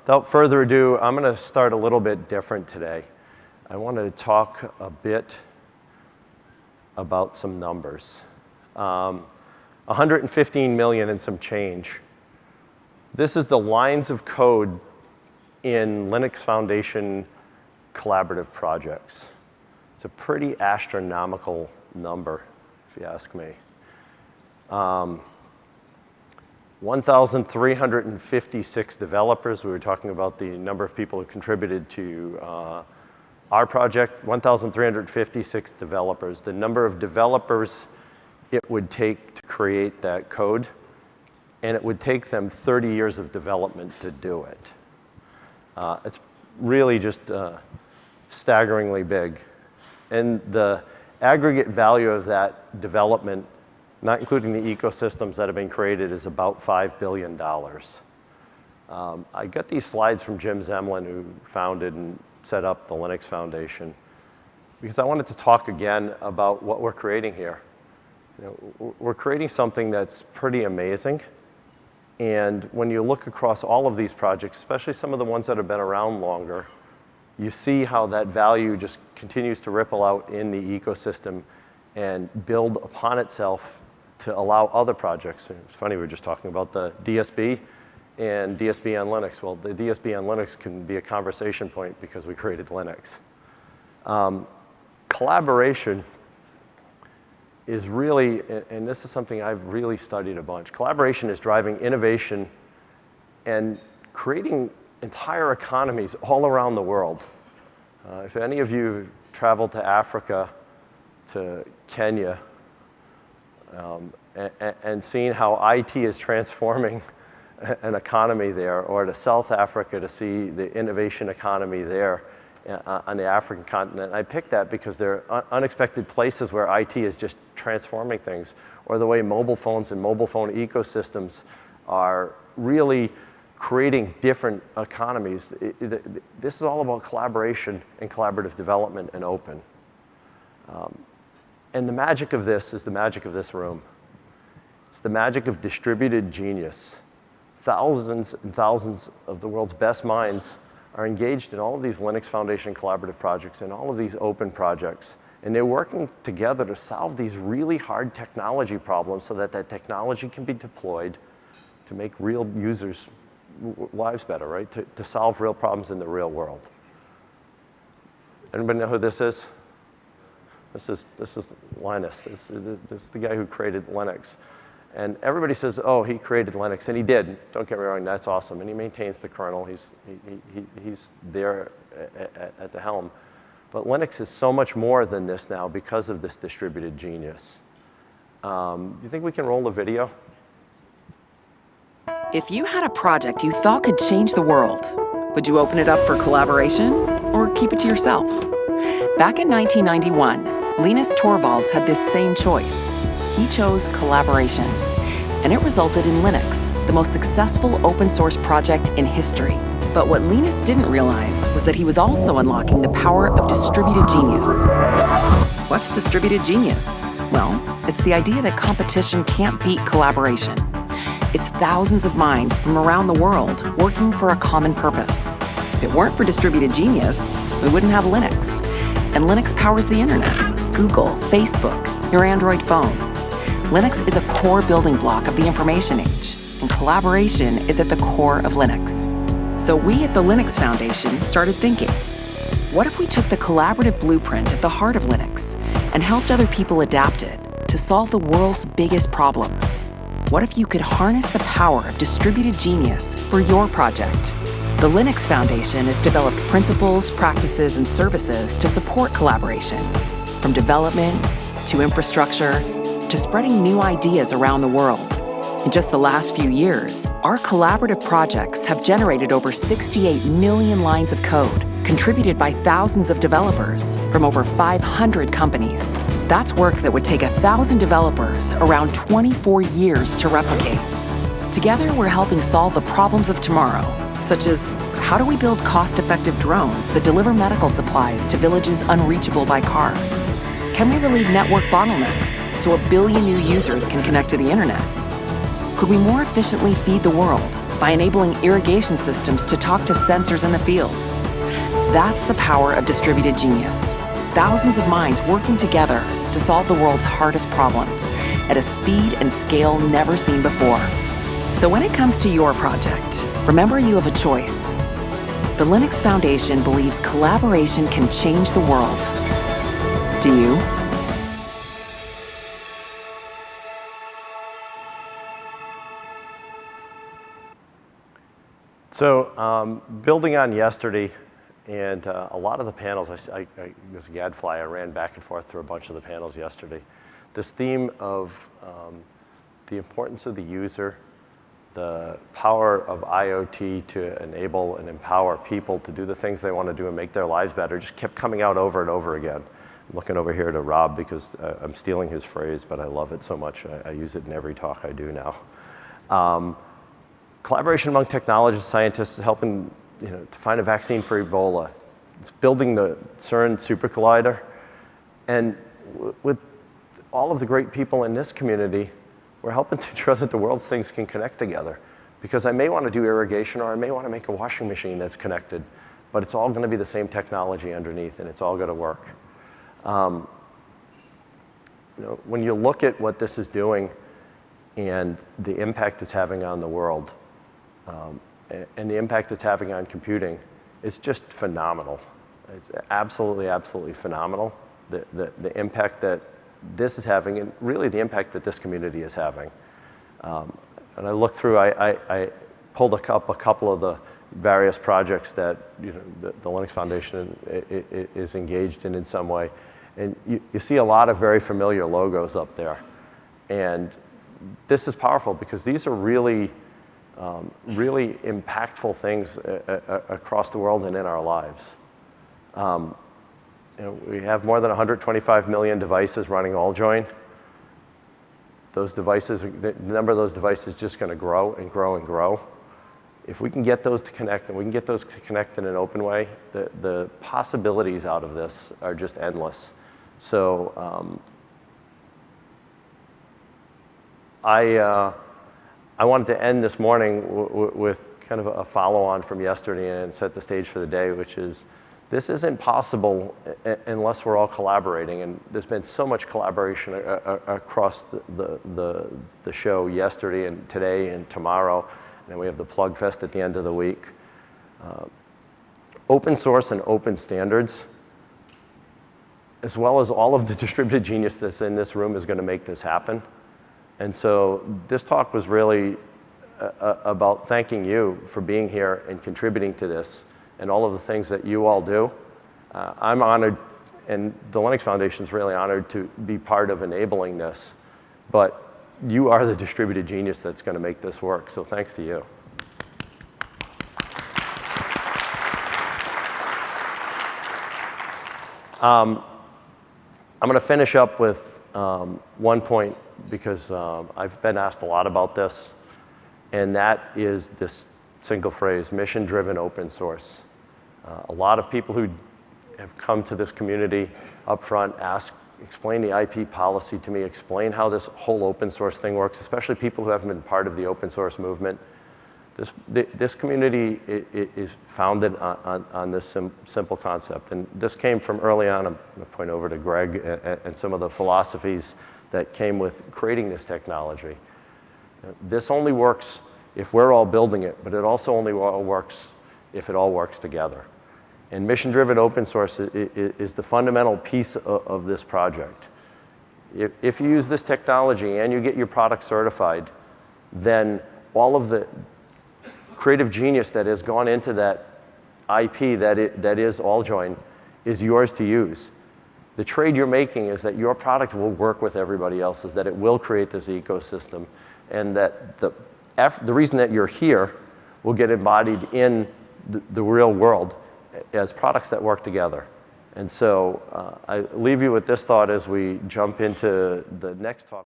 Without further ado, I'm going to start a little bit different today. I want to talk a bit about some numbers. 115 million and some change. This is the lines of code in Linux Foundation collaborative projects. It's a pretty astronomical number, if you ask me. 1,356 developers. We were talking about the number of people who contributed to our project. 1,356 developers. The number of developers it would take to create that code, and it would take them 30 years of development to do it. It's really just staggeringly big. And the aggregate value of that development, not including the ecosystems that have been created, is about $5 billion. I got these slides from Jim Zemlin, who founded and set up the Linux Foundation, because I wanted to talk again about what we're creating here. We're creating something that's pretty amazing. And when you look across all of these projects, especially some of the ones that have been around longer, you see how that value just continues to ripple out in the ecosystem and build upon itself to allow other projects. It's funny, we were just talking about the DSB and DSB on Linux. Well, the DSB on Linux can be a conversation point because we created Linux. Collaboration is really, and this is something I've really studied a bunch, collaboration is driving innovation and creating entire economies all around the world. If any of you traveled to Africa, to Kenya, and seen how IT is transforming an economy there, or to South Africa to see the innovation economy there on the African continent. I picked that because they're unexpected places where IT is just transforming things, or the way mobile phones and mobile phone ecosystems are really creating different economies. This is all about collaboration and collaborative development and open. And the magic of this is the magic of this room. It's the magic of distributed genius. Thousands and thousands of the world's best minds are engaged in all of these Linux Foundation collaborative projects and all of these open projects. And they're working together to solve these really hard technology problems so that that technology can be deployed to make real users' lives better, right? To solve real problems in the real world. Anybody know who this is? This is Linus. This is the guy who created Linux. And everybody says, oh, he created Linux, and he did. Don't get me wrong, that's awesome. And he maintains the kernel. He's there at the helm. But Linux is so much more than this now because of this distributed genius. Do you think we can roll the video? If you had a project you thought could change the world, would you open it up for collaboration or keep it to yourself? Back in 1991, Linus Torvalds had this same choice. He chose collaboration, and it resulted in Linux, the most successful open source project in history. But what Linus didn't realize was that he was also unlocking the power of distributed genius. What's distributed genius? Well, it's the idea that competition can't beat collaboration. It's thousands of minds from around the world working for a common purpose. If it weren't for distributed genius, we wouldn't have Linux. And Linux powers the internet, Google, Facebook, your Android phone. Linux is a core building block of the information age, and collaboration is at the core of Linux. So we at the Linux Foundation started thinking, what if we took the collaborative blueprint at the heart of Linux and helped other people adapt it to solve the world's biggest problems? What if you could harness the power of distributed genius for your project? The Linux Foundation has developed principles, practices, and services to support collaboration, from development to infrastructure to spreading new ideas around the world. In just the last few years, our collaborative projects have generated over 68 million lines of code, contributed by thousands of developers from over 500 companies. That's work that would take 1,000 developers around 24 years to replicate. Together, we're helping solve the problems of tomorrow, such as how do we build cost-effective drones that deliver medical supplies to villages unreachable by car? Can we relieve network bottlenecks so 1 billion new users can connect to the internet? Could we more efficiently feed the world by enabling irrigation systems to talk to sensors in the field. That's the power of distributed genius. Thousands of minds working together to solve the world's hardest problems at a speed and scale never seen before. So when it comes to your project, remember you have a choice. The Linux Foundation believes collaboration can change the world. Do you? So building on yesterday, and a lot of the panels, I was a gadfly, I ran back and forth through a bunch of the panels yesterday. This theme of the importance of the user, the power of IoT to enable and empower people to do the things they want to do and make their lives better just kept coming out over and over again. I'm looking over here to Rob because I'm stealing his phrase, but I love it so much. I use it in every talk I do now. Collaboration among technologists, scientists, helping to find a vaccine for Ebola. It's building the CERN supercollider. And with all of the great people in this community, we're helping to ensure that the world's things can connect together. Because I may want to do irrigation or I may want to make a washing machine that's connected, but it's all going to be the same technology underneath and it's all going to work. When you look at what this is doing and the impact it's having on the world, and the impact it's having on computing, it's just phenomenal. It's absolutely, absolutely phenomenal. The impact that this is having, and really the impact that this community is having. And I looked through, I pulled up a couple of the various projects that the Linux Foundation is engaged in some way. And you see a lot of very familiar logos up there. And this is powerful because these are really impactful things across the world and in our lives. We have more than 125 million devices running AllJoyn. Those devices, the number of those devices is just going to grow and grow and grow. If we can get those to connect, and we can get those to connect in an open way, the possibilities out of this are just endless. So I wanted to end this morning with kind of a follow-on from yesterday and set the stage for the day, which is this isn't possible unless we're all collaborating. And there's been so much collaboration across the show yesterday and today and tomorrow. And then we have the Plug Fest at the end of the week. Open source and open standards, as well as all of the distributed genius that's in this room, is going to make this happen. And so this talk was really about thanking you for being here and contributing to this and all of the things that you all do. I'm honored, and the Linux Foundation is really honored to be part of enabling this. But you are the distributed genius that's going to make this work, so thanks to you. I'm going to finish up with one point, because I've been asked a lot about this, and that is this single phrase, mission-driven open source. A lot of people who have come to this community up front explain the IP policy to me, explain how this whole open source thing works, especially people who haven't been part of the open source movement. This community is founded on this simple concept, and this came from early on. I'm going to point over to Greg and some of the philosophies that came with creating this technology. This only works if we're all building it, but it also only works if it all works together. And mission-driven open source is the fundamental piece of this project. If you use this technology and you get your product certified, then all of the creative genius that has gone into that IP that is AllJoyn is yours to use. The trade you're making is that your product will work with everybody else's, that it will create this ecosystem, and that the reason that you're here will get embodied in the real world as products that work together. And so I leave you with this thought as we jump into the next talk.